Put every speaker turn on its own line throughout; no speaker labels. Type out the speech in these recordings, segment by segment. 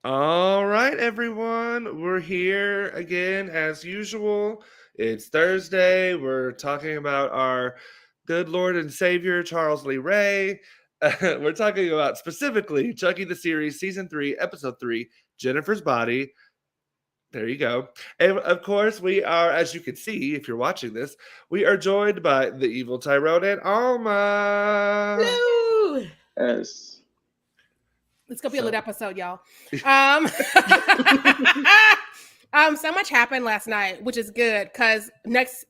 All right, everyone. We're here again as usual. It's Thursday. We're talking about our good Lord and Savior, Charles Lee Ray. We're talking about specifically Chucky the Series, Season 3, Episode 3, Jennifer's Body. There you go. And of course, we are, as you can see if you're watching this, we are joined by the Evol Tyrone and Alma.
Hello.
Yes.
It's gonna be a lit episode, y'all. So much happened last night, which is good because next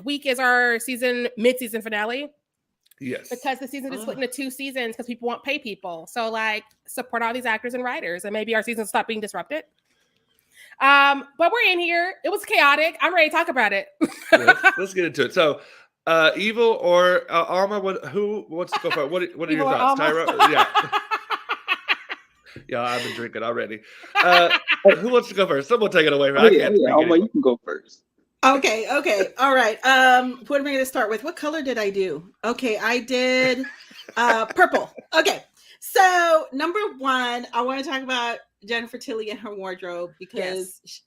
week is our mid-season finale.
Yes.
Because the season is split into 2 seasons because people won't pay people. So support all these actors and writers, and maybe our season stop being disrupted. But we're in here. It was chaotic. I'm ready to talk about it.
Let's get into it. So, Evil or Alma? Who wants to go first? What are your thoughts, Tyrone? Yeah. Yeah, I've been drinking already. Who wants to go first? Someone take it away.
Alma, you can go first.
Okay. All right. What am I going to start with? What color did I do? Okay, I did purple. Okay. So, number 1, I want to talk about Jennifer Tilly and her wardrobe because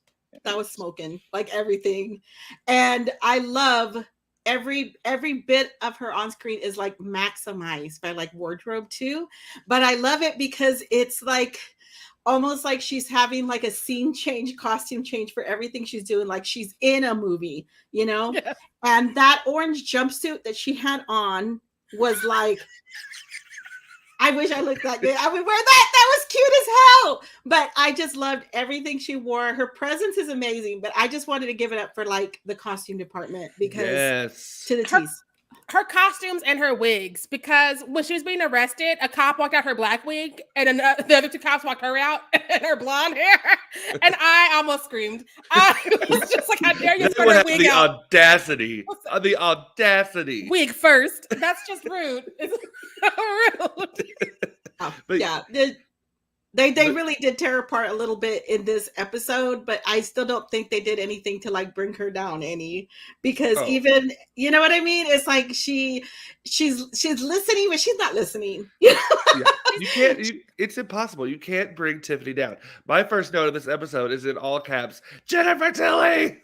that was smoking like everything. And I love every bit of her on screen is like maximized by like wardrobe too. But I love it because it's like almost like she's having like a scene change, costume change for everything she's doing. Like she's in a movie, you know? Yeah. And that orange jumpsuit that she had on was like, I wish I looked that good. I would wear that. That was cute as hell. But I just loved everything she wore. Her presence is amazing. But I just wanted to give it up for like the costume department because to the tease.
Her costumes and her wigs, because when she was being arrested, a cop walked out her black wig and the other 2 cops walked her out and her blonde hair. And I almost screamed. I was just like, how dare you put her wig out?
The audacity.
Wig first. That's just rude. It's rude.
But yeah. They really did tear apart a little bit in this episode, but I still don't think they did anything to like bring her down any, because even, you know what I mean? It's like she's listening, but she's not listening. You know?
Yeah. You can't. It's impossible. You can't bring Tiffany down. My first note of this episode is in all caps: Jennifer Tilly.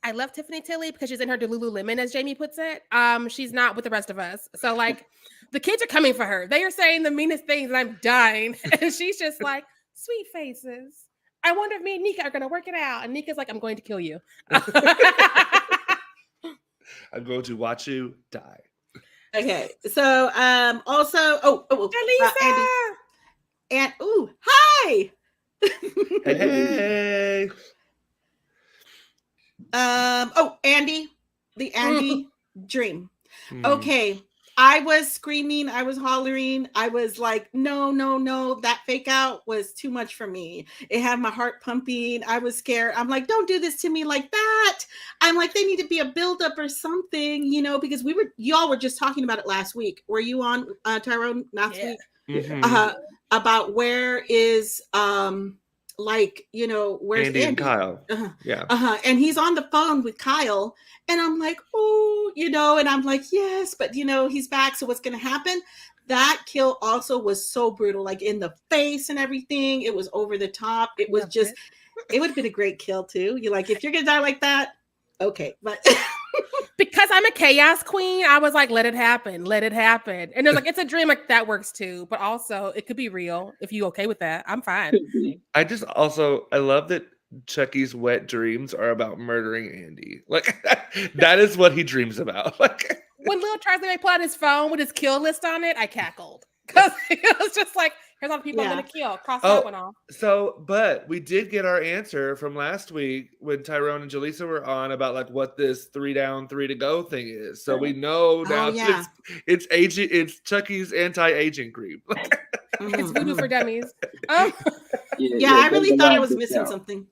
I love Tiffany Tilly because she's in her Lululemon, as Jamie puts it. She's not with the rest of us. So like the kids are coming for her. They are saying the meanest things and I'm dying. And she's just like, sweet faces. I wonder if me and Nika are going to work it out. And Nika's like, I'm going to kill you.
I'm going to watch you die.
Okay. So also, Andy. Hi.
Hey.
Andy, the Andy dream. Okay. I was screaming, I was hollering, I was like, no, that fake out was too much for me. It had my heart pumping. I was scared. I'm like, don't do this to me like that. I'm like, they need to be a buildup or something, you know, because y'all were just talking about it last week. Were you on Tyrone last week? Mm-hmm. About where is like, you know, where's Andy
and Kyle?
And he's on the phone with Kyle, and I'm like, oh, you know, and I'm like, yes, but you know, he's back, so what's gonna happen? That kill also was so brutal, like in the face and everything. It was over the top. It was just, it would have been a great kill too. You're like, if you're gonna die like that, okay, but
because I'm a chaos queen, I was like, let it happen. And they're like, it's a dream, like that works too, but also it could be real. If you okay with that, I'm fine.
I love that Chucky's wet dreams are about murdering Andy. Like that is what he dreams about. Like
when Lil tries to pull out his phone with his kill list on it, I cackled because it was just like, here's all the people I'm gonna kill. Cross that one off.
So, but we did get our answer from last week when Tyrone and Jaleesa were on about like what this 3 down, 3 to go thing is. So we know now it's aging. It's Chucky's anti-aging cream.
It's voodoo for dummies.
I really thought I was missing something.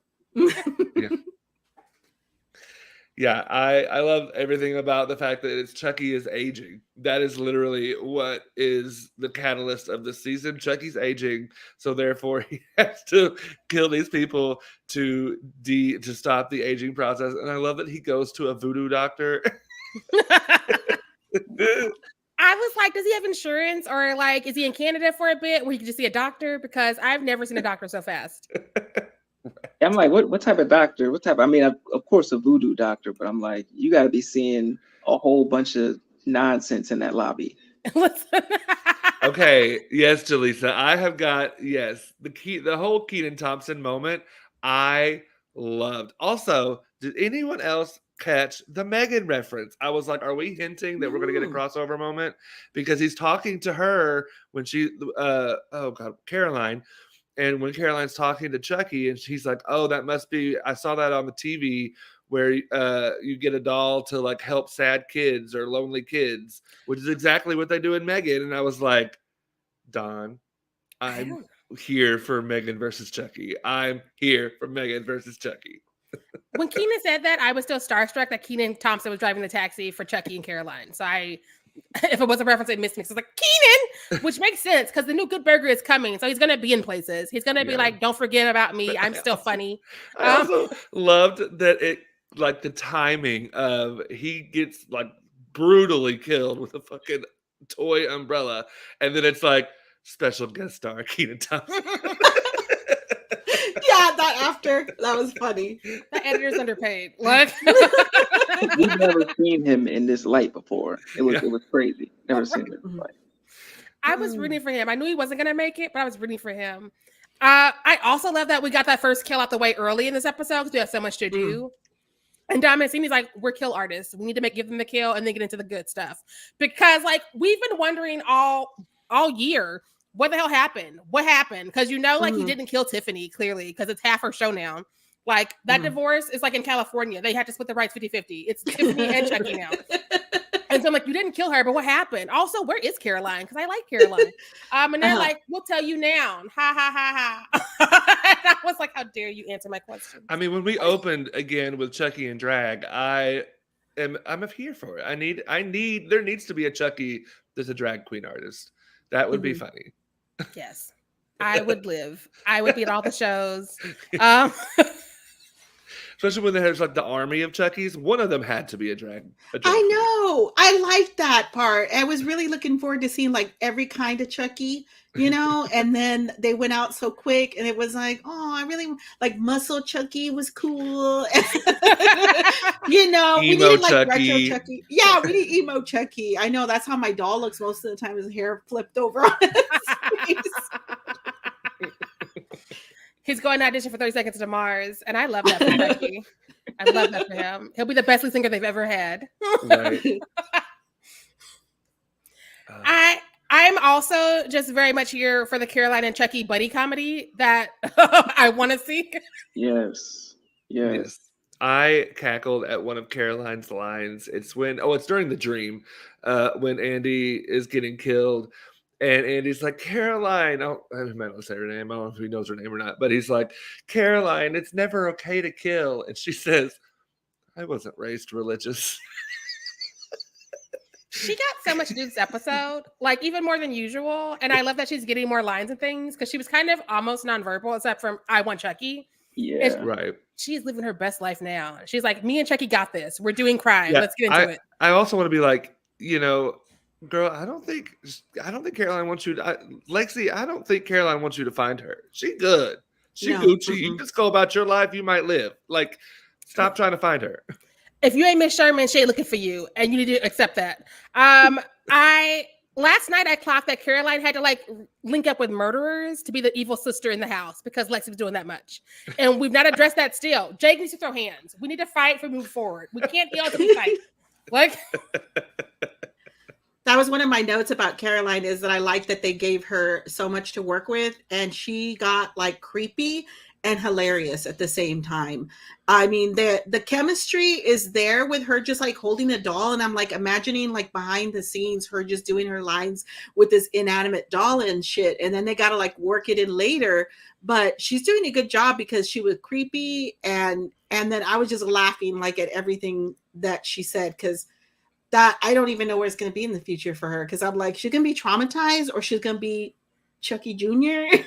Yeah, I love everything about the fact that Chucky is aging. That is literally what is the catalyst of the season. Chucky's aging, so therefore he has to kill these people to stop the aging process. And I love that he goes to a voodoo doctor.
I was like, does he have insurance, or like, is he in Canada for a bit where he can just see a doctor? Because I've never seen a doctor so fast.
I'm like, what type of doctor? I mean, of course, a voodoo doctor, but I'm like, you got to be seeing a whole bunch of nonsense in that lobby.
Okay, yes, Jaleesa, I have got the whole Kenan Thompson moment. I loved. Also, did anyone else catch the Megan reference? I was like, are we hinting that we're going to get a crossover moment? Because he's talking to her when she, Caroline. And when Caroline's talking to Chucky, and she's like, oh, that must be, I saw that on the TV where you get a doll to like help sad kids or lonely kids, which is exactly what they do in Megan. And I was like, Don, I'm here for Megan versus Chucky. I'm here for Megan versus Chucky.
When Kenan said that, I was still starstruck that Kenan Thompson was driving the taxi for Chucky and Caroline. So if it was a reference, I missed me. So I was like, Kenan, which makes sense because the new Good Burger is coming. So he's going to be in places. He's going to be like, don't forget about me. I'm still funny.
I also loved that it, like the timing of he gets like brutally killed with a fucking toy umbrella. And then it's like, special guest star Kenan Thompson.
Yeah, that was funny.
The editor's underpaid. Like,
we've never seen him in this light before. It was crazy. Never seen him in this light.
I was rooting for him. I knew he wasn't gonna make it, but I was rooting for him. I also love that we got that first kill out the way early in this episode because we have so much to do. And Dom Mancini's like, we're kill artists. We need to give them the kill and then get into the good stuff. Because like we've been wondering all year, what the hell happened? What happened? Because he didn't kill Tiffany, clearly, because it's half her show now. Like that divorce is like in California. They had to split the rights 50-50. It's Tiffany and Chucky now. And so I'm like, you didn't kill her, but what happened? Also, where is Caroline? Because I like Caroline. And they're like, we'll tell you now. Ha ha ha ha. And I was like, how dare you answer my question?
I mean, when we opened again with Chucky and drag, I'm here for it. There needs to be a Chucky that's a drag queen artist. That would be funny.
Yes. I would live. I would be at all the shows.
Especially when there's like the army of Chuckies. One of them had to be a drag
I know. I liked that part. I was really looking forward to seeing like every kind of Chucky, and then they went out so quick and it was like, oh, I really like Muscle Chucky was cool. We needed like
Chucky.
retro Chucky. Yeah, we need emo Chucky. I know that's how my doll looks most of the time, his hair flipped over on his face.
He's going to audition for 30 Seconds to Mars, and I love that for Chucky. I love that for him. He'll be the best lead singer they've ever had.
Right.
I'm also just very much here for the Caroline and Chucky buddy comedy that I want to see.
Yes.
I cackled at one of Caroline's lines. It's during the dream, when Andy is getting killed. And Andy's like, Caroline, I might not say her name. I don't know if he knows her name or not. But he's like, Caroline, it's never okay to kill. And she says, I wasn't raised religious.
She got so much to do this episode, like even more than usual. And I love that she's getting more lines and things because she was kind of almost nonverbal, except from I want Chucky.
Yeah.
Right.
She's living her best life now. She's like, me and Chucky got this. We're doing crime. Yeah, let's get into it.
I also want to be like, girl, I don't think Caroline wants you to, Lexi, I don't think Caroline wants you to find her. She good. She Gucci. You just go about your life. You might live. Like, stop trying to find her.
If you ain't Miss Sherman, she ain't looking for you. And you need to accept that. Last night I clocked that Caroline had to like link up with murderers to be the evil sister in the house because Lexi was doing that much. And we've not addressed that still. Jake needs to throw hands. We need to fight for move forward. We can't yell till we fight. Like...
That was one of my notes about Caroline is that I like that they gave her so much to work with and she got like creepy and hilarious at the same time. I mean, the chemistry is there with her just like holding a doll. And I'm like imagining like behind the scenes, her just doing her lines with this inanimate doll and shit. And then they got to like work it in later, but she's doing a good job because she was creepy. And then I was just laughing like at everything that she said. Cause that I don't even know where it's going to be in the future for her. Cause I'm like, she's going to be traumatized or she's going to be Chucky Jr.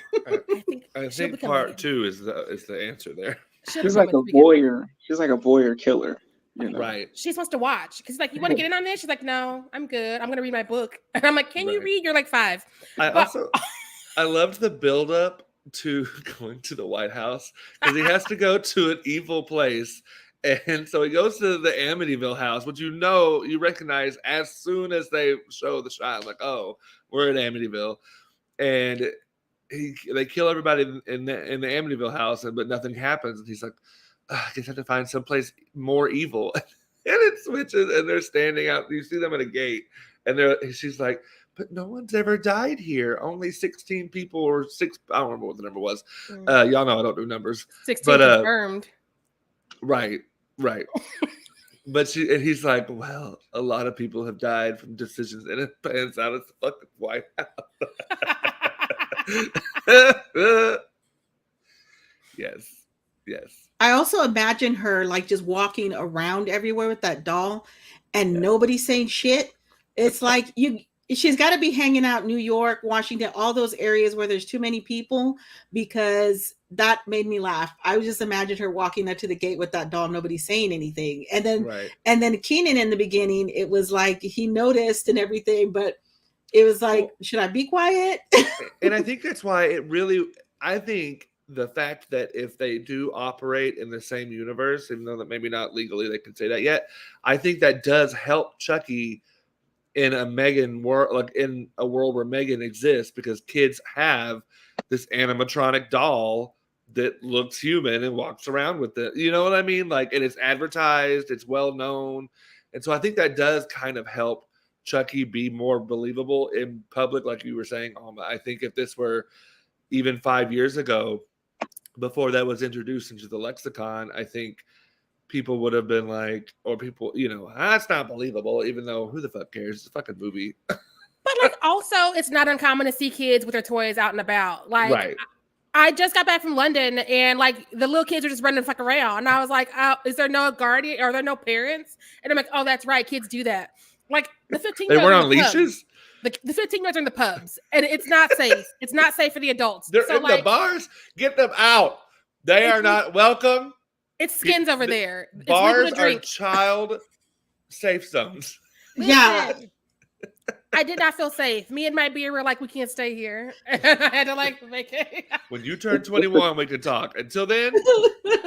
I think part 2 is the answer there.
She's like a voyeur. She's like a voyeur killer.
Right.
She's supposed to watch because like, you want to get in on this? She's like, no, I'm good. I'm gonna read my book. And I'm like, can you read? You're like 5.
I loved the buildup to going to the White House because he has to go to an evil place. And so he goes to the Amityville house, which you recognize as soon as they show the shot. Like, oh, we're in Amityville. And they kill everybody in the Amityville house, but nothing happens. And he's like, I guess I have to find someplace more evil. And it switches, and they're standing out. You see them at a gate, and she's like, but no one's ever died here. Only 16 people or 6. I don't remember what the number was. Y'all know I don't do numbers.
16 confirmed.
Right. But he's like, well, a lot of people have died from decisions, and it pans out as the fucking White House. Yes.
I also imagine her like just walking around everywhere with that doll and nobody's saying shit. It's like she's got to be hanging out New York, Washington, all those areas where there's too many people, because that made me laugh. I would just imagine her walking up to the gate with that doll, nobody saying anything. And then Keenan in the beginning, it was like he noticed and everything, but it was like, should I be quiet?
And I think that's why I think the fact that if they do operate in the same universe, even though that maybe not legally they can say that yet, I think that does help Chucky in a Megan world, like in a world where Megan exists, because kids have this animatronic doll that looks human and walks around with it. You know what I mean? Like, and it's advertised, it's well known. And so I think that does kind of help Chucky be more believable in public, like you were saying, Alma. I think if this were even 5 years ago, before that was introduced into the lexicon, I think people would have been like, or people, that's not believable, even though who the fuck cares? It's a fucking movie.
But like, also, it's not uncommon to see kids with their toys out and about. Like,
right.
I just got back from London, and like the little kids are just running the fuck around. And I was like, is there no guardian? Are there no parents? And I'm like, oh, that's right, kids do that. Like the 15.
They weren't on leashes.
The 15-year-olds are in the pubs, and it's not safe. It's not safe for the adults.
They're in the bars. Get them out. They are not welcome.
It's skins over there.
Bars are child safe zones.
Yeah.
I did not feel safe. Me and my beer were like, we can't stay here. I had to like vacate.
When you turn 21, we can talk. Until then,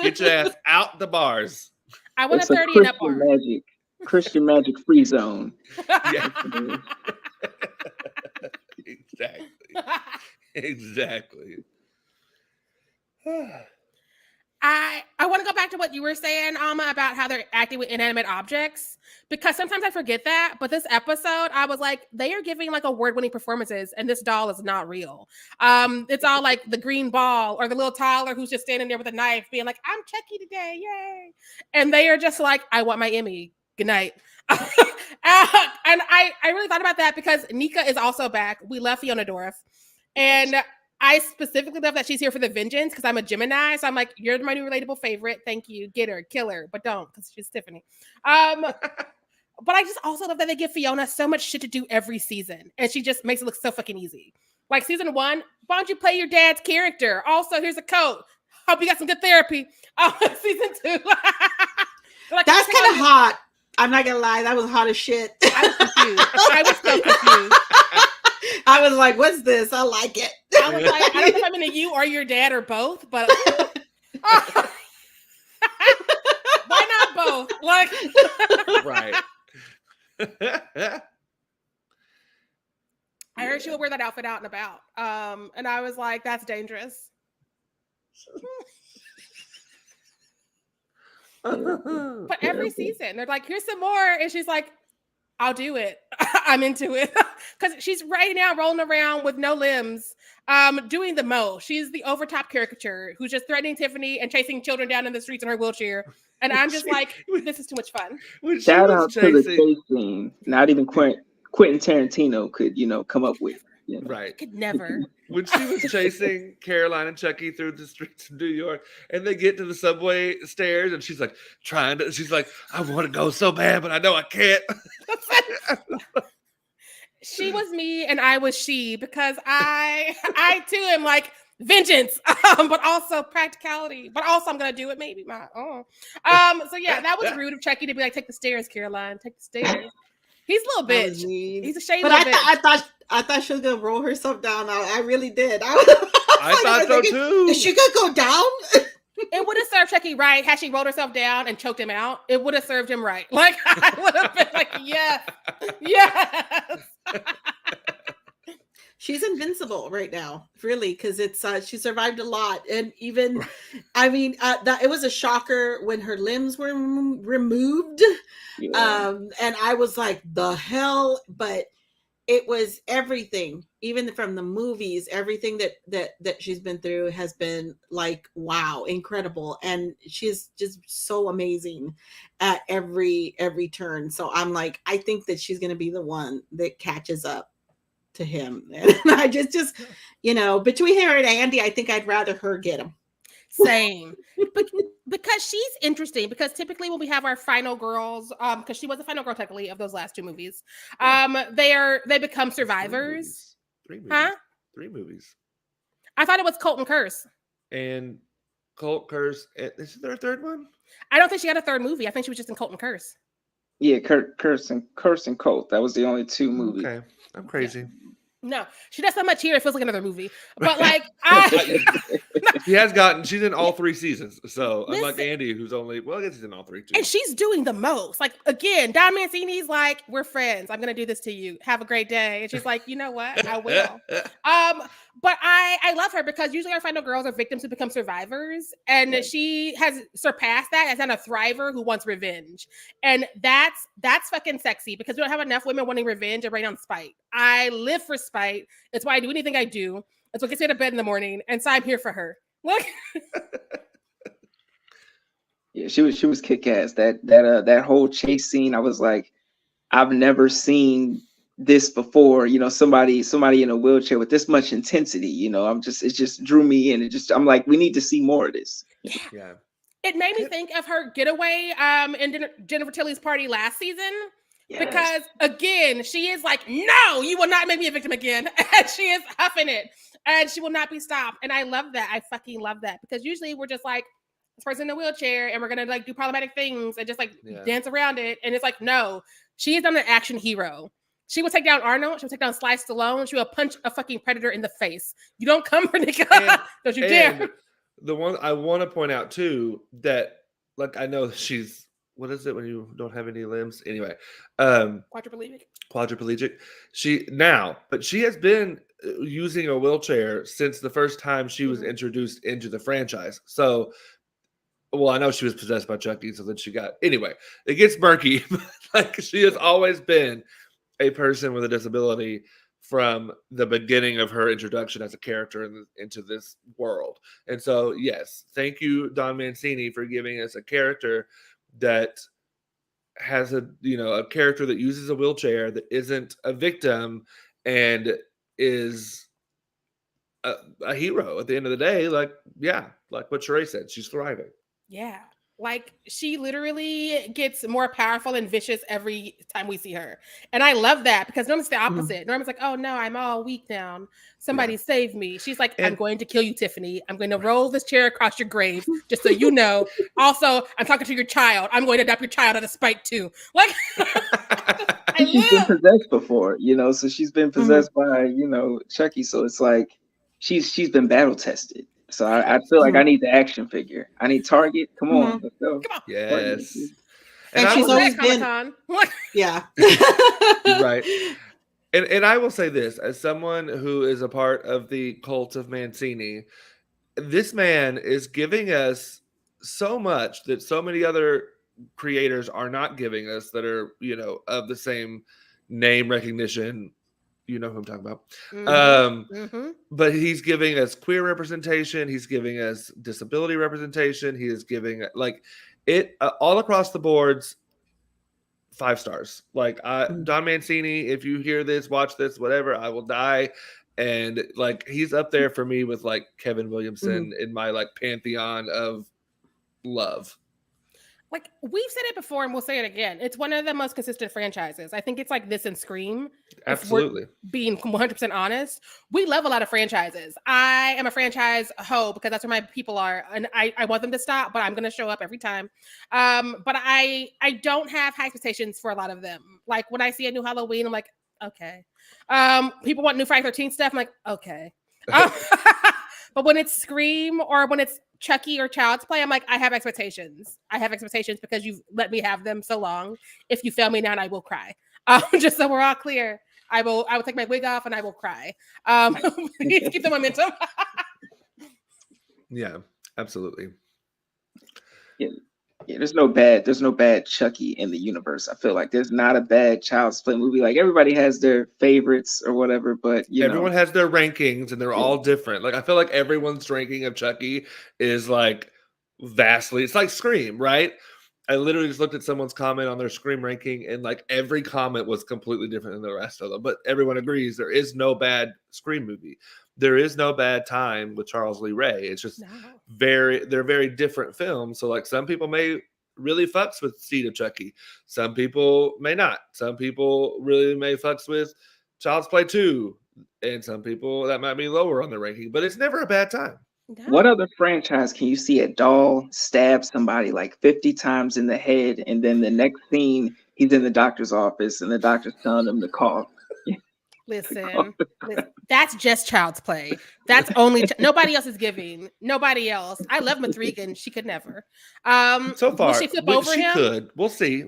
get your ass out the bars.
I want a 30 and up bar.
Christian Magic free zone.
Yeah. Exactly.
I want to go back to what you were saying, Alma, about how they're acting with inanimate objects, because sometimes I forget that. But this episode, I was like, they are giving like award-winning performances, and this doll is not real. It's all like the green ball or the little toddler who's just standing there with a knife being like, I'm Chucky today, yay. And they are just like, I want my Emmy. Good night. And I really thought about that because Nika is also back. We love Fiona Dorff. And I specifically love that she's here for the vengeance because I'm a Gemini. So I'm like, you're my new relatable favorite. Thank you. Get her, kill her, but don't, because she's Tiffany. But I just also love that they give Fiona so much shit to do every season. And she just makes it look so fucking easy. Like season 1, why don't you play your dad's character? Also, here's a coat. Hope you got some good therapy. Season 2. Like,
that's kind of hot. I'm not gonna lie, that was hot as shit.
I was confused. I was so confused.
I was like, what's this? I like it.
I was like, I don't know if I'm into you or your dad or both, but why not both? Like,
right.
I heard she would wear that outfit out and about. And I was like, that's dangerous. But every season, they're like, here's some more. And she's like, I'll do it. I'm into it. Because she's right now rolling around with no limbs, doing the most. She's the overtop caricature who's just threatening Tiffany and chasing children down in the streets in her wheelchair. And I'm just like, this is too much fun.
Shout out to the chase scene. Not even Quentin Tarantino could, come up with.
Right.
I could never.
When she was chasing Caroline and Chucky through the streets of New York, and they get to the subway stairs, and she's like, she's like, I want to go so bad, but I know I can't.
She was me and I was she, because I too am like, vengeance, but also practicality. But also, I'm gonna do it. Maybe my So yeah, that was rude of Chucky to be like, take the stairs, Caroline, take the stairs. He's a little
That was
bitch.
mean.
He's a shady
But
little bitch.
I thought she was gonna roll herself down. I really did. I
thought so too.
Is she gonna go down?
It would have served Chucky right had she rolled herself down and choked him out. It would have served him right. Like I would have been like, yes.
She's invincible right now, really, because it's she survived a lot, and even, I mean, that it was a shocker when her limbs were removed, and I was like, the hell, but it was everything, even from the movies, everything that she's been through has been like, wow, incredible, and she's just so amazing at every turn. So I'm like, I think that she's gonna be the one that catches up to him. And I just between her and Andy, I think I'd rather her get him.
Same. But because she's interesting, because typically when we have our final girls, because she was the final girl technically of those last two movies, they become survivors.
Three movies.
Huh?
3 movies.
I thought it was Colt and Curse.
And Colt, Curse. Is there a third one?
I don't think she had a third movie. I think she was just in Colt and Curse.
Yeah, Curse and Colt. That was the only 2 movies.
Okay, I'm crazy.
Yeah. No, she does so much here. It feels like another movie. But like,
she's in all 3 seasons. So unlike Andy, who's only, I guess he's in all 3 too.
And she's doing the most. Like, again, Don Mancini's like, we're friends. I'm going to do this to you. Have a great day. And she's like, you know what? I will. But I love her because usually our final girls are victims who become survivors. And she has surpassed that as a thriver who wants revenge. And that's fucking sexy because we don't have enough women wanting revenge and right on spite. I live for spite. It's why I do anything I do. It's what gets me out of bed in the morning. And so I'm here for her. Look.
Yeah, she was kick ass. That whole chase scene, I was like, I've never seen this before. Somebody in a wheelchair with this much intensity. It just drew me in. I'm like, we need to see more of this.
Yeah.
It made me think of her getaway in Jennifer Tilly's party last season. Yes. Because again, she is like, no, you will not make me a victim again. And she is huffing it. And she will not be stopped. And I love that. I fucking love that. Because usually we're just like, this person in a wheelchair and we're going to like do problematic things and just like dance around it. And it's like, no, she is not an action hero. She will take down Arnold. She will take down Sly Stallone. She will punch a fucking predator in the face. You don't come for Nika. Don't you dare.
The one I want to point out too, that like, I know she's, what is it when you don't have any limbs? Anyway,
quadriplegic.
But she has been using a wheelchair since the first time she was introduced into the franchise. So, I know she was possessed by Chucky, so then anyway, it gets murky. Like, she has always been a person with a disability from the beginning of her introduction as a character into this world. And so, yes, thank you, Don Mancini, for giving us a character that has a character that uses a wheelchair, that isn't a victim, and is a hero at the end of the day. Like what Sharai said, she's thriving.
Yeah. Like, she literally gets more powerful and vicious every time we see her. And I love that because Norma's the opposite. Norma's like, oh no, I'm all weak now. Somebody save me. She's like, I'm going to kill you, Tiffany. I'm going to roll this chair across your grave, just so you know. Also, I'm talking to your child. I'm going to adopt your child out of spite too. Like,
she's been possessed before, so she's been possessed by, Chucky. So it's like, she's been battle tested. So I feel like I need the action figure. I need Target. Come on, let's go.
Come on.
Yes.
And she's always been. Yeah.
Right. And I will say this, as someone who is a part of the cult of Mancini, this man is giving us so much that so many other creators are not giving us, that are, of the same name recognition. You know who I'm talking about. But he's giving us queer representation. He's giving us disability representation. He is giving it all across the boards. 5 stars. Like, Don Mancini, if you hear this, watch this, whatever, I will die. And like, he's up there for me with like Kevin Williamson in my like pantheon of love.
like we've said it before and we'll say it again. It's one of the most consistent franchises. I think it's like this and Scream.
Absolutely.
If we're being 100% honest, we love a lot of franchises. I am a franchise hoe because that's where my people are, and I want them to stop, but I'm going to show up every time. But I don't have high expectations for a lot of them. Like when I see a new Halloween, I'm like, okay. People want new Friday 13 stuff. I'm like, okay. But when it's Scream or when it's Chucky or Child's Play, I'm like, I have expectations. I have expectations because you've let me have them so long. If you fail me now, I will cry. Just so we're all clear, I will take my wig off and I will cry. Please keep the momentum.
Yeah, absolutely.
Yeah, there's no bad Chucky in the universe. I feel like there's not a bad Child's Play movie. Like everybody has their favorites or whatever, but
everyone has their rankings and they're all different. Like I feel like everyone's ranking of Chucky is like vastly. It's like Scream, right? I literally just looked at someone's comment on their Scream ranking, and like every comment was completely different than the rest of them. But everyone agrees there is no bad Scream movie. There is no bad time with Charles Lee Ray. It's just they're very different films. So like some people may really fucks with Seed of Chucky. Some people may not. Some people really may fucks with Child's Play 2. And some people that might be lower on the ranking, but it's never a bad time.
No.
What other franchise can you see a doll stab somebody like 50 times in the head, and then the next scene he's in the doctor's office and the doctor's telling him to call?
Listen, that's just Child's Play. That's only nobody else is giving. Nobody else. I love Mathregan. She could never.
So far,
will she flip over
she
him?
could. We'll see.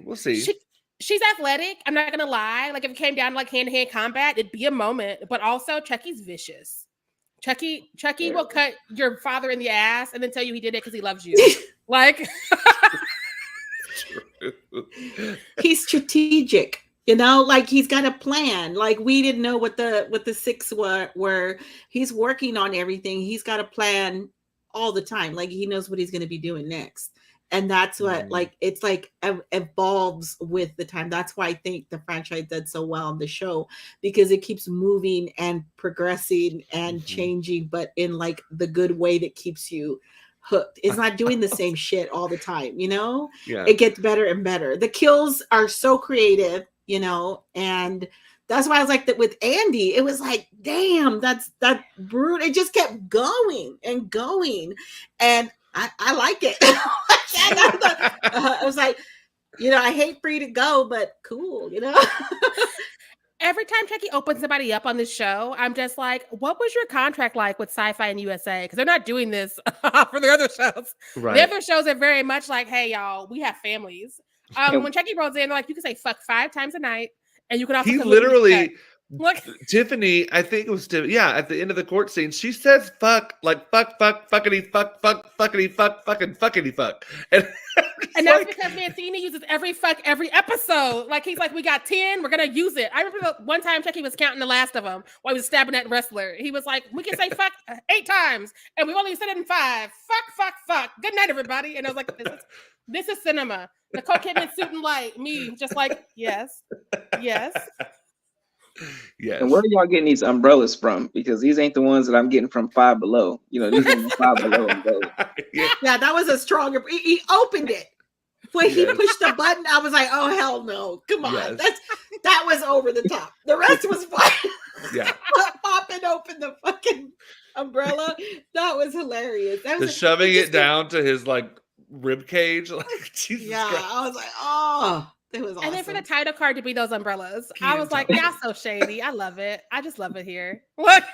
She's athletic. I'm not gonna lie. Like if it came down to like hand-to-hand combat, it'd be a moment. But also, Chucky's vicious. Chucky will cut your father in the ass and then tell you he did it because he loves you. Like
he's strategic. Like he's got a plan. Like we didn't know what the six were. He's working on everything. He's got a plan all the time. Like he knows what he's going to be doing next. And that's what it's like evolves with the time. That's why I think the franchise did so well on the show, because it keeps moving and progressing and changing, but in like the good way that keeps you hooked. It's not doing the same shit all the time, Yeah. It gets better and better. The kills are so creative, and that's why I was like that with Andy. It was like, damn, that's brutal. It just kept going and going. And I like it. I was like, I hate for you to go, but cool,
Every time Chucky opens somebody up on this show, I'm just like, what was your contract like with Sci-Fi and USA? Because they're not doing this for the other shows. Right. The other shows are very much like, hey, y'all, we have families. When Chucky rolls in, they're like, you can say fuck 5 times a night, and you can also.
He literally. Look. Tiffany, I think it was Tiffany. Yeah, at the end of the court scene, she says "fuck" like fuck, fuckity, fuck, fuckity, fuck, fucking fuckity, fuck.
And that's because Mancini uses every fuck every episode. Like he's like, we got 10, we're gonna use it. I remember one time Chucky was counting the last of them while he was stabbing that wrestler. He was like, we can say fuck 8 times, and we only said it in 5. Fuck. Good night, everybody. And I was like, this is cinema. Nicole Kidman suit and light. Me just like, yes.
Yes.
And where are y'all getting these umbrellas from? Because these ain't the ones that I'm getting from Five Below. These are Five Below umbrellas.
Yeah, that was a stronger. He opened it when he pushed the button. I was like, oh hell no! Come on, that was over the top. The rest was fine.
Yeah,
popping open the fucking umbrella. That was hilarious. That was
shoving it down to his like rib cage. Like Jesus Christ.
I was like, oh. It was awesome.
And then for the title card to be those umbrellas, I was like, y'all so shady. I love it. I just love it here. What?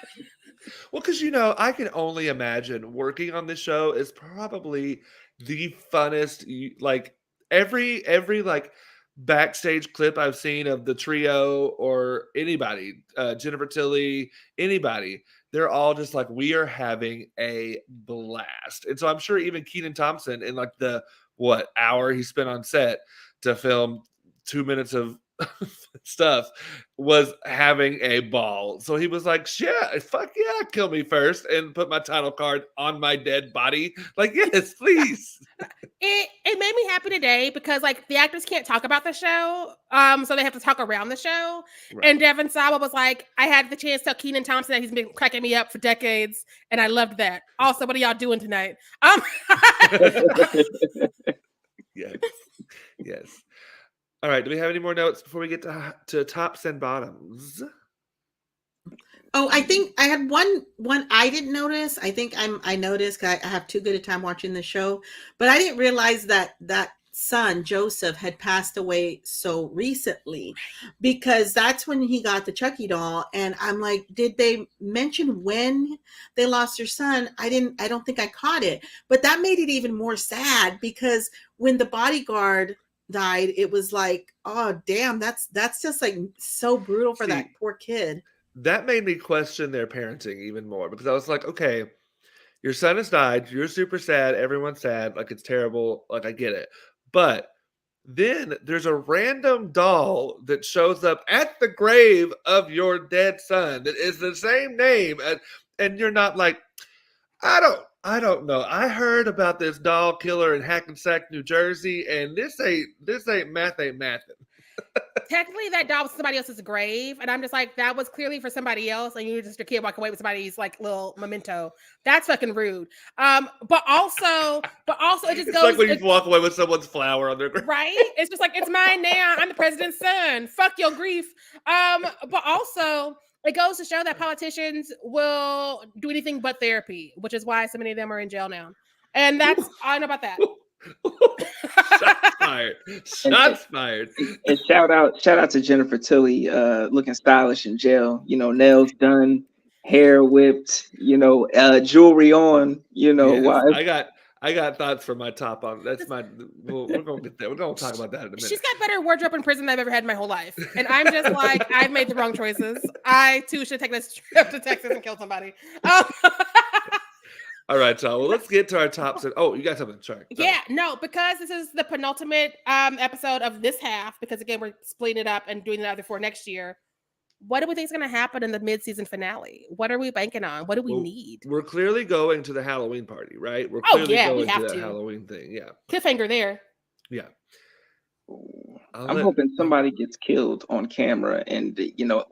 Well, because I can only imagine working on this show is probably the funnest. Like every like backstage clip I've seen of the trio or anybody, Jennifer Tilly, anybody, they're all just like, we are having a blast. And so I'm sure even Kenan Thompson in like the hour he spent on set to film 2 minutes of stuff was having a ball. So he was like, yeah, fuck yeah, kill me first and put my title card on my dead body. Like, yes, please.
It made me happy today because like the actors can't talk about the show. So they have to talk around the show. Right. And Devin Sawa was like, I had the chance to tell Kenan Thompson that he's been cracking me up for decades. And I loved that. Also, what are y'all doing tonight?
Yes. Yes. All right. Do we have any more notes before we get to tops and bottoms?
Oh, I think I had one I didn't notice. I think I noticed 'cause I have too good a time watching the show, but I didn't realize that son Joseph had passed away so recently, because that's when he got the Chucky doll, and I'm like, did they mention when they lost their son? I don't think I caught it, but that made it even more sad, because when the bodyguard died, it was like, oh damn, that's just like so brutal for that poor kid.
That made me question their parenting even more, because I was like, okay, your son has died. You're super sad. Everyone's sad. Like, it's terrible. Like, I get it. But then there's a random doll that shows up at the grave of your dead son that is the same name. And you're not like, I don't know. I heard about this doll killer in Hackensack, New Jersey, and this ain't math.
Technically, that doll was somebody else's grave, and I'm just like, that was clearly for somebody else, and you just your kid walk away with somebody's like little memento. That's fucking rude. But also, it just
It's
goes
like when you walk away with someone's flower on their grave.
right. It's just like, it's mine now. I'm the president's son. Fuck your grief. But also, it goes to show that politicians will do anything but therapy, which is why so many of them are in jail now. And that's I know about that.
Shots fired. Shots fired.
And shout out to Jennifer Tilly, looking stylish in jail. You know, nails done, hair whipped. You know, jewelry on. You know,
yes, I got thoughts for my top on. That's my. We're gonna get there. We're gonna talk about that in a minute.
She's got better wardrobe in prison than I've ever had in my whole life, and I'm just like, I've made the wrong choices. I too should take this trip to Texas and kill somebody.
All right, y'all. Well, let's get to our tops. Oh, you got something? Sorry.
Yeah, no, because this is the penultimate episode of this half, because again, we're splitting it up and doing the other 4 next year. What do we think is going to happen in the mid-season finale? What are we banking on? What do we need?
We're clearly going to the Halloween party, right? We're clearly going to that Halloween thing. Yeah.
Cliffhanger there.
Yeah.
I'm hoping somebody gets killed on camera, and you know,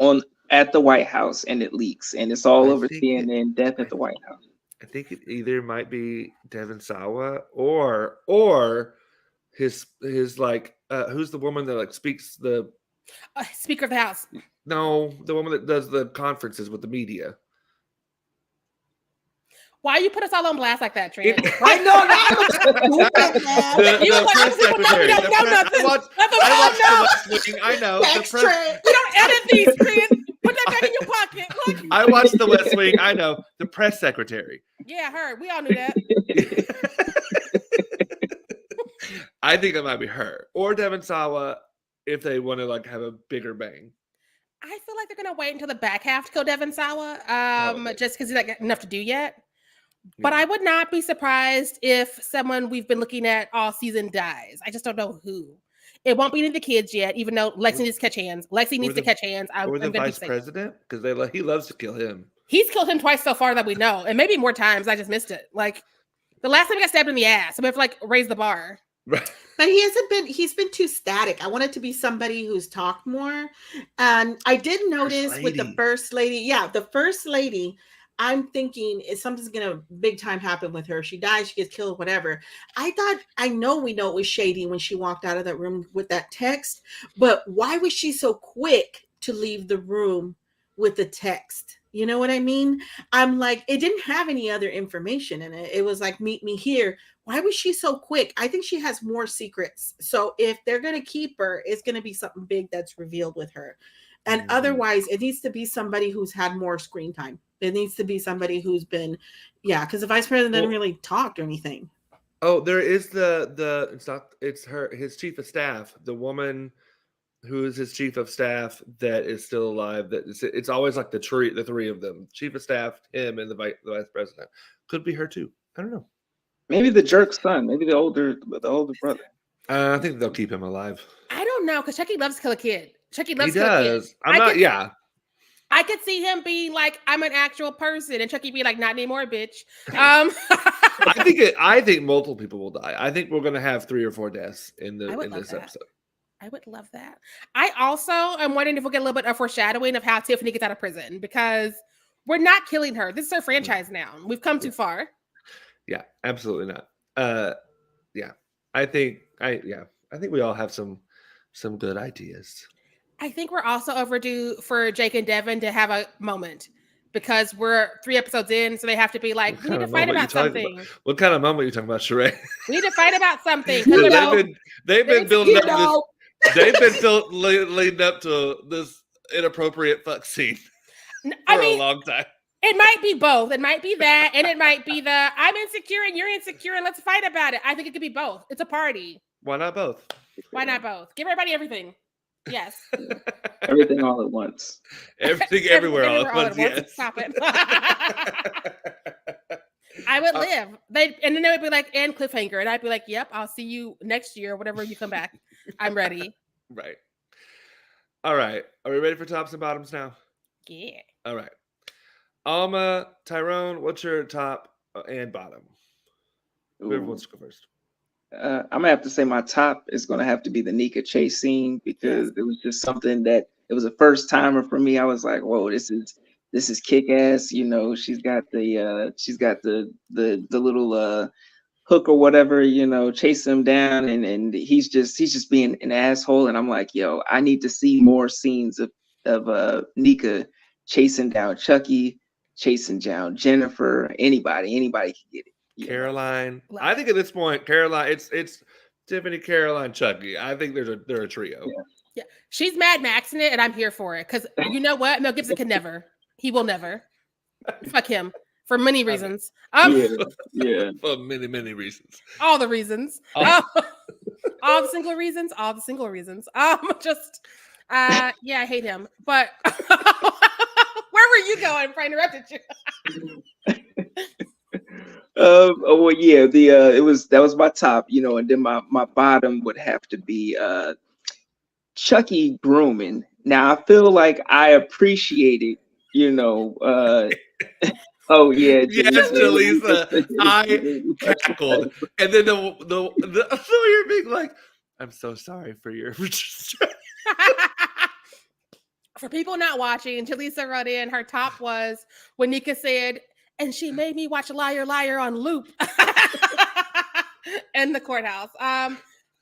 at the White House, and it leaks, and it's all over CNN. Death at the White House.
I think it either might be Devon Sawa or his like who's the woman that like speaks the
Speaker of the House.
No, the woman that does the conferences with the media.
Why you put us all on blast like that, Trent?
I know that.
You look like we don't know nothing.
I watched The West Wing. I know.
You don't edit these, Trent. Put that back in your pocket. Look.
I watched The West Wing. I know. The press secretary.
Yeah, her. We all knew that.
I think it might be her or Devon Sawa if they want to like have a bigger bang.
I feel like they're gonna wait until the back half to kill Devon Sawa, just because he's not got enough to do yet. But I would not be surprised if someone we've been looking at all season dies. I just don't know who. It won't be any of the kids yet, even though Lexi needs to catch hands. Lexi needs to catch hands.
Or the vice president, because he loves to kill him.
He's killed him twice so far that we know, and maybe more times. I just missed it. Like the last time he got stabbed in the ass, so we have to like raise the bar.
Right.
But he's been too static. I want it to be somebody who's talked more. And I did notice with the first lady, the first lady, I'm thinking something's gonna big time happen with her. She dies, she gets killed, whatever. I know we know it was shady when she walked out of that room with that text, but why was she so quick to leave the room with the text? You know what I mean? I'm like, it didn't have any other information in it. It was like, meet me here. Why was she so quick? I think she has more secrets. So if they're going to keep her, it's going to be something big that's revealed with her. And otherwise, it needs to be somebody who's had more screen time. It needs to be somebody who's been, because the vice president didn't really talk or anything.
Oh, there is it's his chief of staff, the woman who is his chief of staff that is still alive. That it's always like the three of them, chief of staff, him, and the vice president. Could be her too. I don't know.
Maybe the jerk son. Maybe the older brother.
I think they'll keep him alive.
I don't know, because Chucky loves to kill a kid. Chucky loves
to
kill a kid. I could see him being like, I'm an actual person, and Chucky be like, not anymore, bitch.
I think multiple people will die. I think we're gonna have 3 or 4 deaths in this episode.
I would love that. I also am wondering if we'll get a little bit of foreshadowing of how Tiffany gets out of prison, because we're not killing her. This is her franchise now. We've come too far.
Yeah, absolutely not. Yeah, I think I think we all have some good ideas.
I think we're also overdue for Jake and Devin to have a moment because we're 3 episodes in, so they have to be like,
What
we
kind
need to
of
fight
moment you
about
talking
something.
about? What kind of moment are you talking about, Sharai?
We need to fight about something.
You
Because
know.
they've been building
You
up
know.
this. They've been leading up to this inappropriate fuck scene for a long time.
It might be both. It might be that, and it might be the I'm insecure and you're insecure, and let's fight about it. I think it could be both. It's a party.
Why not both?
Why not both? Give everybody everything. Yes.
Everything all at once.
Everything everywhere all at once. Yes.
Stop it. I would live. And then they would be like, and cliffhanger. And I'd be like, yep, I'll see you next year, whatever you come back. I'm ready.
Right. All right. Are we ready for tops and bottoms now?
Yeah.
All right. Alma, Tyrone, what's your top and bottom? Whoever wants to go first.
I'm gonna have to say my top is gonna have to be the Nika chase scene because it was just something that it was a first timer for me. I was like, whoa, this is kick ass. You know, she's got the little hook or whatever, you know, chase him down and he's just being an asshole. And I'm like, yo, I need to see more scenes of Nika chasing down Chucky, chasing down Jennifer, anybody can get it.
Caroline. I think at this point, Caroline, it's Tiffany, Caroline, Chucky. I think they're a trio.
Yeah. She's Mad Maxing it, and I'm here for it. Because you know what? Mel Gibson can never. He will never. Fuck him. For many reasons.
Yeah.
For many reasons.
All the reasons. All the single reasons. All the single reasons. I hate him. But where were you going before I interrupted you?
Well, yeah, that was my top, you know, and then my bottom would have to be Chucky grooming. Now I feel like I appreciate it, you know. Oh yeah,
yes, Jaleesa. I cackled, and then the so you're being like, I'm so sorry for your.
For people not watching, Jaleesa wrote in her top was when Nika said, and she made me watch Liar Liar on loop in the courthouse.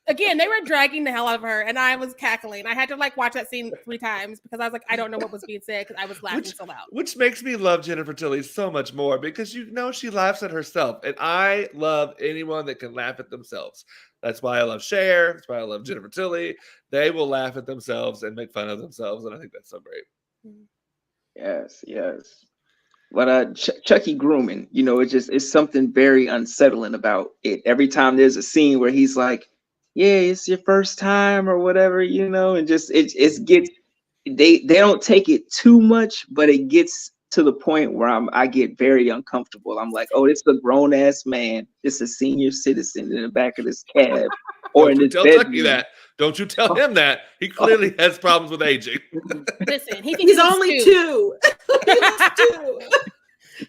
Again, they were dragging the hell out of her, and I was cackling. I had to watch that scene 3 times because I was like, I don't know what was being said because I was laughing so loud.
Which makes me love Jennifer Tilly so much more because you know she laughs at herself, and I love anyone that can laugh at themselves. That's why I love Cher. That's why I love Jennifer Tilly. They will laugh at themselves and make fun of themselves, and I think that's so great.
Yes. But Chucky grooming, you know, it's something very unsettling about it. Every time there's a scene where he's like, yeah, it's your first time or whatever, you know, and just it gets they don't take it too much, but it gets to the point where I get very uncomfortable. I'm like, oh, this is a grown ass man. This is a senior citizen in the back of this cab or in this bedroom.
Chucky that. Don't you tell him that. He clearly has problems with aging.
Listen,
he's only 2.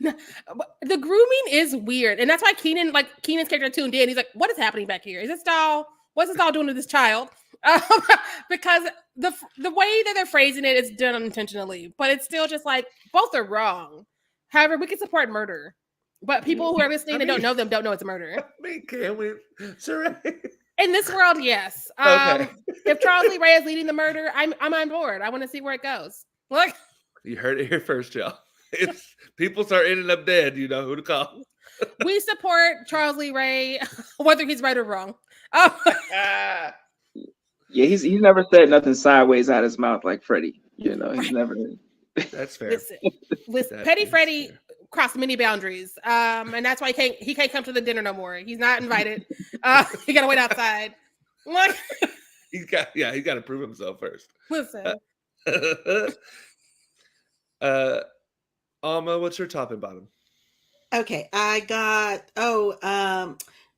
The grooming is weird, and that's why Keenan's character tuned in. He's like, "What is happening back here? Is this doll? What's this doll doing to this child?" Because the way that they're phrasing it is done unintentionally, but it's still just like both are wrong. However, we can support murder, but people who are listening and don't know them don't know it's a murder.
I mean, can we? Sure.
In this world, yes.
Okay.
If Charles Lee Ray is leading the murder, I'm on board. I want to see where it goes. Look,
you heard it here first, y'all. If people start ending up dead, you know who to call.
We support Charles Lee Ray, whether he's right or wrong.
Yeah, he's never said nothing sideways out of his mouth like Freddie. You know, he's never.
That's fair.
Listen, Petty Freddie crossed many boundaries, and that's why he can't come to the dinner no more. He's not invited. He got to wait outside.
He's got to prove himself first.
Listen.
Alma, what's your top and bottom?
Okay, I got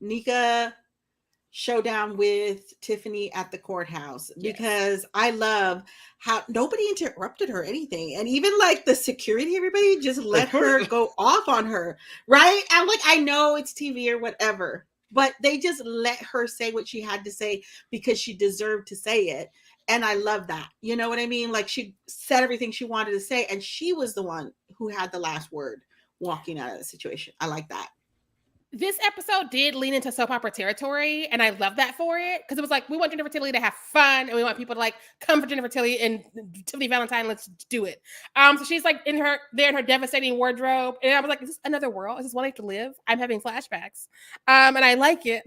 Nika showdown with Tiffany at the courthouse because I love how nobody interrupted her or anything, and even the security, everybody just let her go off on her, right? I'm like, I know it's TV or whatever, but they just let her say what she had to say because she deserved to say it. And I love that. You know what I mean? She said everything she wanted to say, and she was the one who had the last word walking out of the situation. I like that.
This episode did lean into soap opera territory, and I love that for it because it was like we want Jennifer Tilly to have fun, and we want people to like come for Jennifer Tilly and Tiffany Valentine. Let's do it. So she's like in her devastating wardrobe, and I was like, "Is this another world? Is this one life to live?" I'm having flashbacks, and I like it.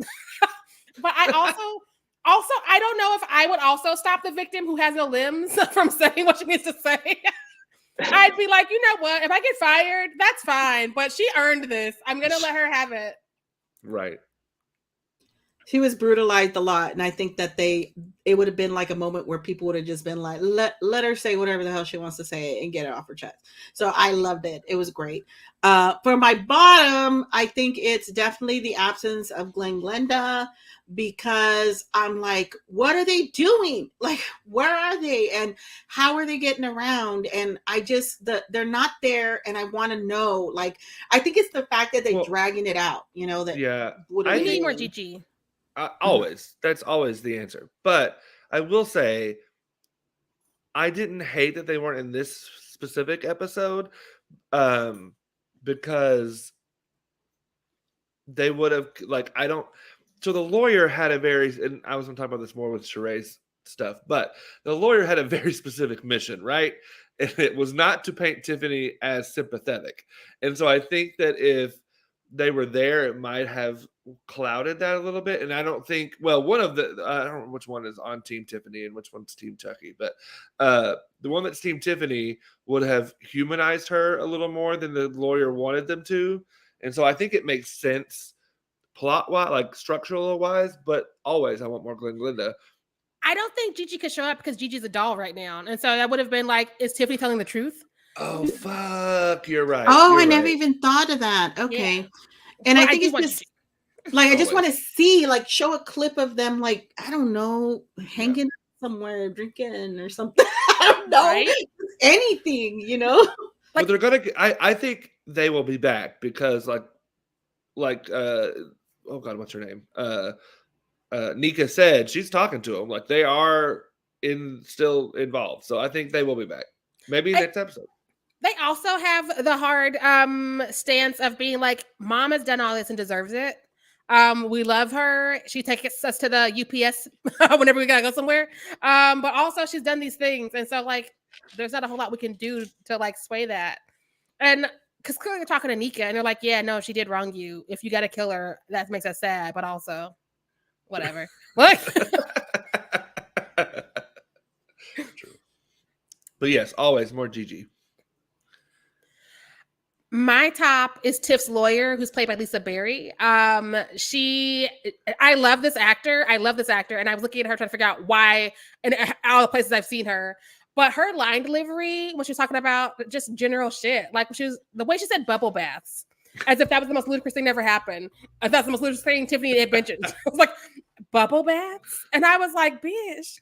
But I also I don't know if I would also stop the victim who has no limbs from saying what she needs to say. I'd be like, you know what? If I get fired, that's fine. But she earned this. I'm gonna let her have it.
Right.
She was brutalized a lot, and I think that it would have been like a moment where people would have just been like, let her say whatever the hell she wants to say and get it off her chest. So I loved it. It was great. For my bottom, I think it's definitely the absence of Glenda, because I'm like, what are they doing? Like, where are they, and how are they getting around? And I just they're not there, and I want to know. Like, I think it's the fact that they're dragging it out. You know that.
Yeah,
we need more Gigi.
Always. That's always the answer. But I will say, I didn't hate that they weren't in this specific episode, because they would have, like, I don't. So the lawyer had a very, and I was going to talk about this more with Sheray's stuff, but the lawyer had a very specific mission, right? And it was not to paint Tiffany as sympathetic. And so I think that if they were there, it might have clouded that a little bit. And I don't think, well, one of the, I don't know which one is on Team Tiffany and which one's Team Chucky, but the one that's Team Tiffany would have humanized her a little more than the lawyer wanted them to. And so I think it makes sense plot wise, like structural wise, but always I want more Glenda.
I don't think Gigi could show up because Gigi's a doll right now. And so that would have been like, is Tiffany telling the truth?
Oh, fuck. You're right.
Oh, I never even thought of that. Okay. Yeah. And I think it's just like, I just want to see, like, show a clip of them, like, I don't know, hanging somewhere, drinking or something. I don't know. Right? Anything, you know?
Like, but they're going to, I think they will be back because, oh God, what's her name? Nika said she's talking to them. Like, they are still involved. So I think they will be back. Maybe next episode.
They also have the hard stance of being like, Mom has done all this and deserves it. We love her. She takes us to the UPS whenever we gotta go somewhere. But also she's done these things. And so, like, there's not a whole lot we can do to, like, sway that. And because clearly they're talking to Nika and they're like, yeah, no, she did wrong you. If you got to kill her, that makes us sad, but also whatever. What?
True. But yes, always more Gigi.
My top is Tiff's lawyer, who's played by Lisa Berry. I love this actor. And I was looking at her trying to figure out why, and all the places I've seen her. But her line delivery, when she was talking about just general shit, like the way she said bubble baths, as if that was the most ludicrous thing that ever happened. If that's the most ludicrous thing Tiffany had mentioned. I was like, bubble baths? And I was like, bitch.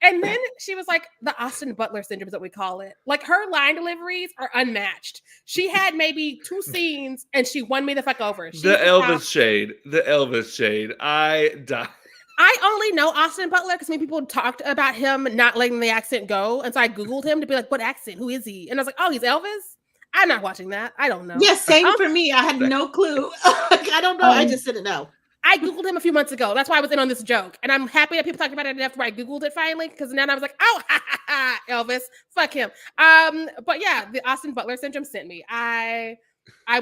And then she was like, the Austin Butler syndrome is what we call it. Like, her line deliveries are unmatched. She had maybe 2 scenes and she won me the fuck over.
The Elvis shade. I died.
I only know Austin Butler because many people talked about him not letting the accent go. And so I Googled him to be like, what accent? Who is he? And I was like, oh, he's Elvis? I'm not watching that. I don't know.
Yeah, same for me. I had no clue. I don't know. I just didn't know.
I Googled him a few months ago. That's why I was in on this joke. And I'm happy that people talked about it enough where I Googled it finally. Because now I was like, oh, Elvis. Fuck him. But yeah, the Austin Butler syndrome sent me. I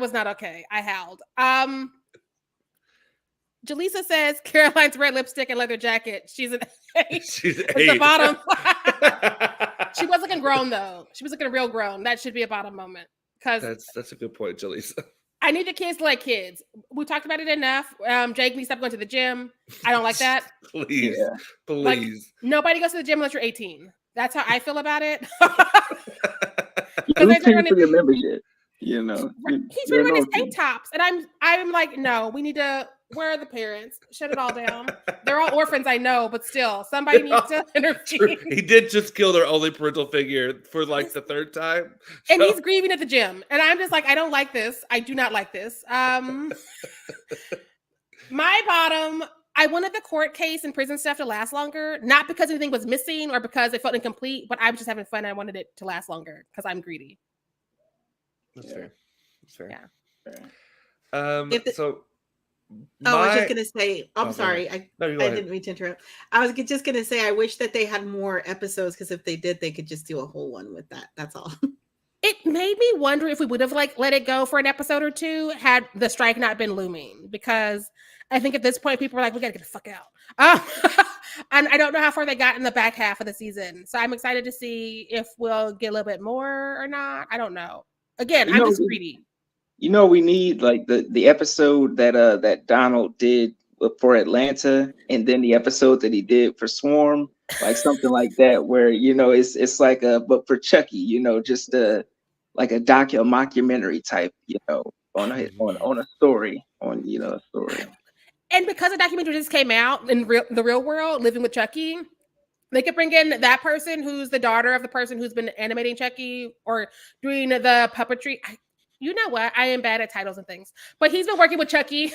was not okay. I howled. Jaleesa says Caroline's red lipstick and leather jacket. She's an 8.
She's 8.
The bottom. She was looking grown though. She was looking real grown. That should be a bottom moment. Because
that's a good point, Jaleesa.
I need the kids to like kids. We talked about it enough. Jake needs to stop going to the gym. I don't like that.
Please.
Like, nobody goes to the gym unless you're 18. That's how I feel about it.
Who's paying for your membership? You know,
he's wearing his tank tops, and I'm like, no, we need to. Where are the parents? Shut it all down. They're all orphans, I know, but still, somebody needs to intervene.
He did just kill their only parental figure for like the 3rd time.
And he's grieving at the gym. And I'm just like, I don't like this. I do not like this. My bottom, I wanted the court case and prison stuff to last longer, not because anything was missing or because it felt incomplete, but I was just having fun and I wanted it to last longer because I'm greedy.
That's fair. That's fair.
Yeah.
So
I was just gonna say, I'm
go
sorry,
ahead. No, you go
I
ahead.
didn't mean to interrupt. I was just gonna say, I wish that they had more episodes, because if they did, they could just do a whole one with that. That's all.
It made me wonder if we would have like let it go for an episode or two had the strike not been looming, because I think at this point people were like, we gotta get the fuck out. And I don't know how far they got in the back half of the season, so I'm excited to see if we'll get a little bit more or not. I don't know. Again, I'm just greedy.
You know, we need like the episode that Donald did for Atlanta, and then the episode that he did for Swarm, like something like that, where it's like but for Chucky, just like a mockumentary type, on a story, a story.
And because the documentary just came out in the real world, Living with Chucky, they could bring in that person who's the daughter of the person who's been animating Chucky or doing the puppetry. You know what? I am bad at titles and things, but he's been working with Chucky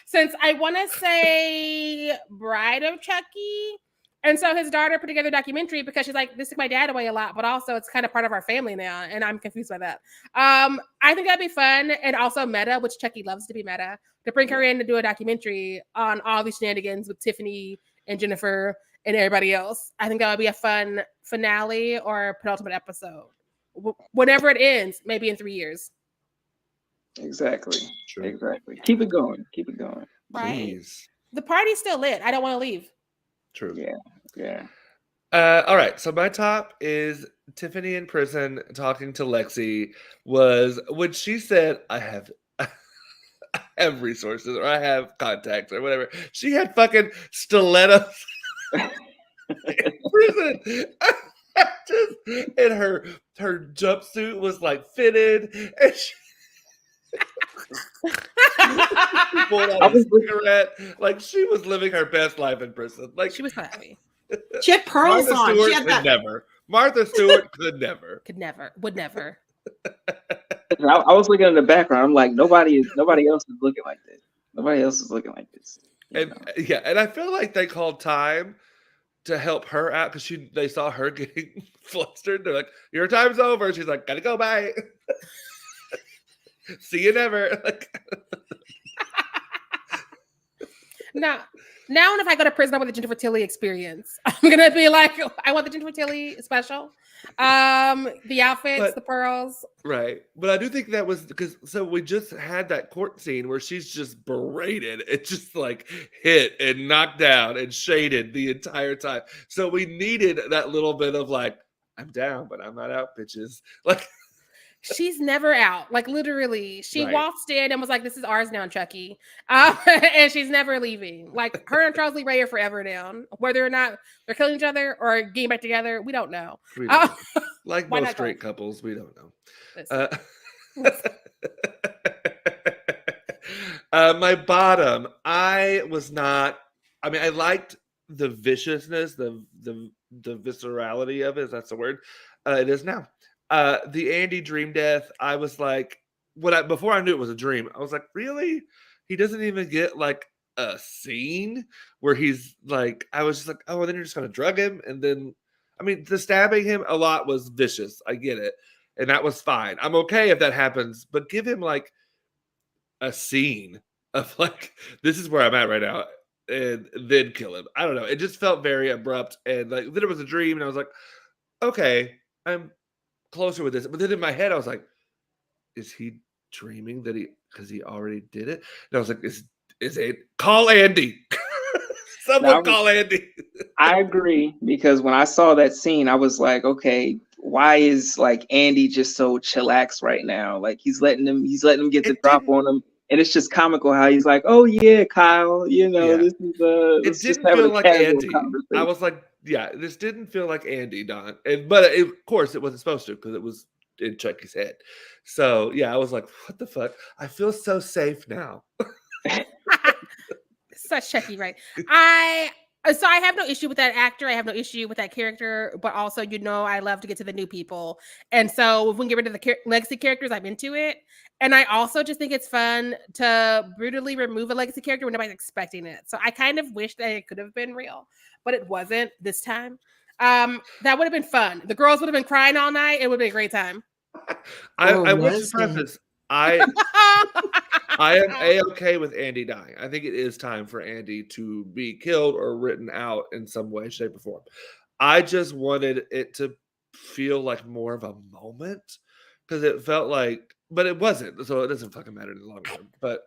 since I want to say Bride of Chucky. And so his daughter put together a documentary because she's like, this took my dad away a lot, but also it's kind of part of our family now. And I'm confused by that. I think that'd be fun. And also meta, which Chucky loves to be meta, to bring her in to do a documentary on all these shenanigans with Tiffany and Jennifer and everybody else. I think that would be a fun finale or penultimate episode. Whenever it ends, maybe in 3 years.
Exactly.
True.
Exactly. Keep it going.
Right.
Please.
The party's still lit. I don't want to leave.
True.
Yeah.
All right. So my top is Tiffany in prison talking to Lexi. Was when she said, I have resources, or I have contacts, or whatever. She had fucking stilettos in prison. And her jumpsuit was like fitted, and she pulled out a cigarette. Like she was living her best life in prison. Like
she was happy.
She had pearls
Martha
on.
Stewart
She had that.
never. Martha Stewart could never.
Would never.
I was looking in the background. I'm like, nobody else is looking like this. Nobody else is looking like this.
And I feel like they called time to help her out because they saw her getting flustered. They're like, your time's over. She's like, gotta go, bye. See you never. Like
Now if I go to prison, I want the Jennifer Tilly experience. I'm gonna be like, I want the Jennifer Tilly special. The outfits, the pearls.
Right. But I do think that was because we just had that court scene where she's just berated. It just like hit and knocked down and shaded the entire time. So we needed that little bit of like, I'm down, but I'm not out, bitches. Like
she's never out. Like literally, she waltzed in and was like, "This is ours now, Chucky," and she's never leaving. Like her and Charles Lee Ray are forever down. Whether or not they're killing each other or getting back together, we don't know.
We don't know. Like most straight couples, we don't know. My bottom, I liked the viciousness, the viscerality of it. If that's the word. It is now. The Andy dream death, I was like, before I knew it was a dream, I was like, really? He doesn't even get like a scene where he's like, I was just like, oh, and then you're just gonna drug him, and then, I mean, the stabbing him a lot was vicious. I get it, and that was fine. I'm okay if that happens, but give him like a scene of like, this is where I'm at right now, and then kill him. I don't know. It just felt very abrupt, and like then it was a dream, and I was like, okay, I'm closer with this. But then in my head, I was like, is he dreaming that because he already did it? And I was like, is it call Andy? Someone call Andy.
I agree, because when I saw that scene, I was like, okay, why is like Andy just so chillax right now? Like he's letting him get the drop on him. And it's just comical how he's like, oh yeah, Kyle, this is
it didn't feel like Andy. I was like, yeah, this didn't feel like Andy, Don. But of course it wasn't supposed to because it was in Chucky's head. So yeah, I was like, what the fuck? I feel so safe now.
Such Chucky, right? So I have no issue with that actor. I have no issue with that character, but also, I love to get to the new people. And so if we can get rid of the legacy characters, I'm into it. And I also just think it's fun to brutally remove a legacy character when nobody's expecting it. So I kind of wish that it could have been real, but it wasn't this time. That would have been fun. The girls would have been crying all night. It would have been a great time.
I want to preface, I am A-okay with Andy dying. I think it is time for Andy to be killed or written out in some way, shape, or form. I just wanted it to feel like more of a moment because it felt like, but it wasn't. So it doesn't fucking matter in the long run. But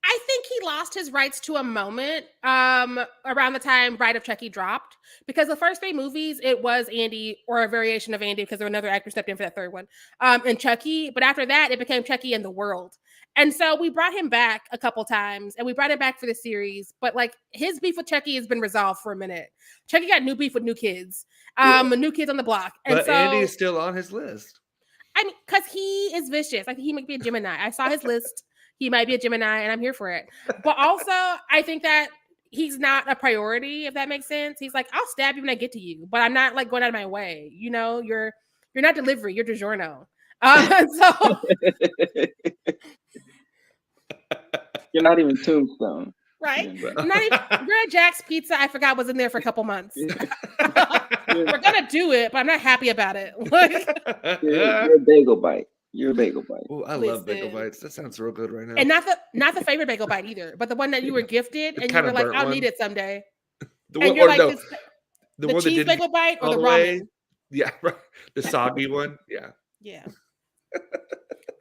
I think he lost his rights to a moment around the time Bride of Chucky dropped, because the first 3 movies, it was Andy or a variation of Andy because there another actor stepped in for that third one, and Chucky. But after that, it became Chucky in the world. And so we brought him back a couple times, and we brought it back for the series. But like his beef with Chucky has been resolved for a minute. Chucky got new beef with new kids, new kids on the block. And
but
so
Andy is still on his list.
I mean, because he is vicious. Like he might be a Gemini. I saw his list. He might be a Gemini, and I'm here for it. But also, I think that he's not a priority, if that makes sense. He's like, I'll stab you when I get to you, but I'm not like going out of my way. You know, you're not delivery, you're DiGiorno. So
You're not even Tombstone.
right?
Yeah.
Not even, you're at Jack's Pizza. I forgot was in there for a couple months. We're gonna do it, but I'm not happy about it.
You're a bagel bite. You're a bagel bite.
Oh, I love bagel bites. That sounds real good right now.
And not the favorite bagel bite either, but the one that you were gifted and you were like, I'll need it someday.
The
and
one,
you're
or
like,
no,
the
one that
cheese
didn't
bagel bite or
all
the
the
ramen?
way. Yeah, right. The soggy one. Yeah.
Yeah.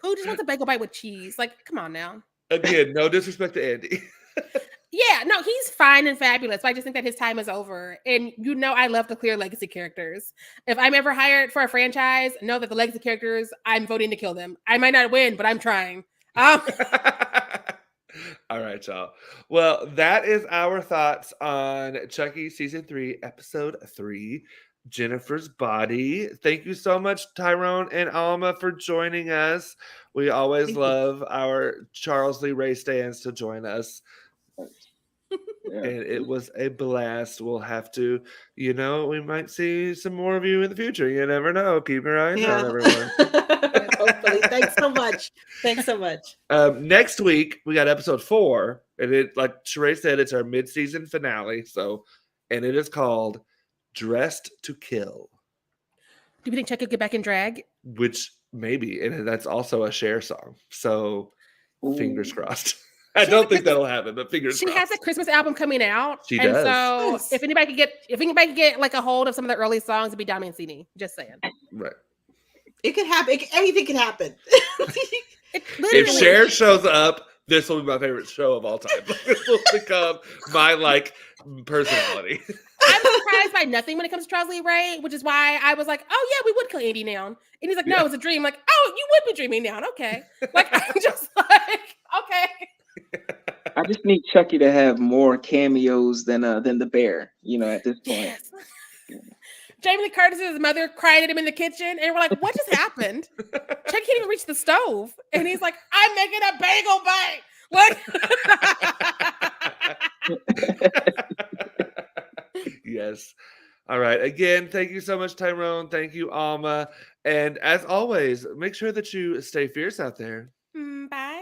Who just wants a bagel bite with cheese? Like, come on now.
Again, no disrespect to Andy.
Yeah, no, he's fine and fabulous. But I just think that his time is over. And you know, I love to clear legacy characters. If I'm ever hired for a franchise, know that the legacy characters, I'm voting to kill them. I might not win, but I'm trying.
All right, y'all. Well, that is our thoughts on Chucky season 3, episode 3, Jennifer's Body. Thank you so much, Tyrone and Alma, for joining us. We always love our Charles Lee Ray stands to join us.
Yeah.
And it was a blast. We'll have to, we might see some more of you in the future. You never know. Keep your eyes on everyone.
Hopefully. Thanks so much. Thanks so much.
Next week, we got episode 4. And it, like Sharai said, it's our mid-season finale. And it is called Dressed to Kill.
Do you think Chucky will get back in drag?
Which maybe. And that's also a Cher song. So fingers crossed. I
She
don't think that'll happen, but fingers crossed.
She has a Christmas album coming out.
She
and
does.
So
Yes.
if anybody could get like a hold of some of the early songs, it'd be Dami and Cini. Just saying.
Right.
It could happen. Anything could happen.
If Cher shows up, this will be my favorite show of all time. This will become my personality.
I'm surprised by nothing when it comes to Charles Lee Ray, which is why I was like, oh yeah, we would kill Andy now. And he's like, no, it's a dream. Like, oh, you would be dreaming now. Okay. Like, I'm just like, okay.
I just need Chucky to have more cameos than the bear, at this point.
Yes. Jamie Lee Curtis's mother cried at him in the kitchen, and we're like, what just happened? Chucky can't even reach the stove. And he's like, I'm making a bagel bite.
Yes. All right. Again, thank you so much, Tyrone. Thank you, Alma. And as always, make sure that you stay fierce out there.
Bye.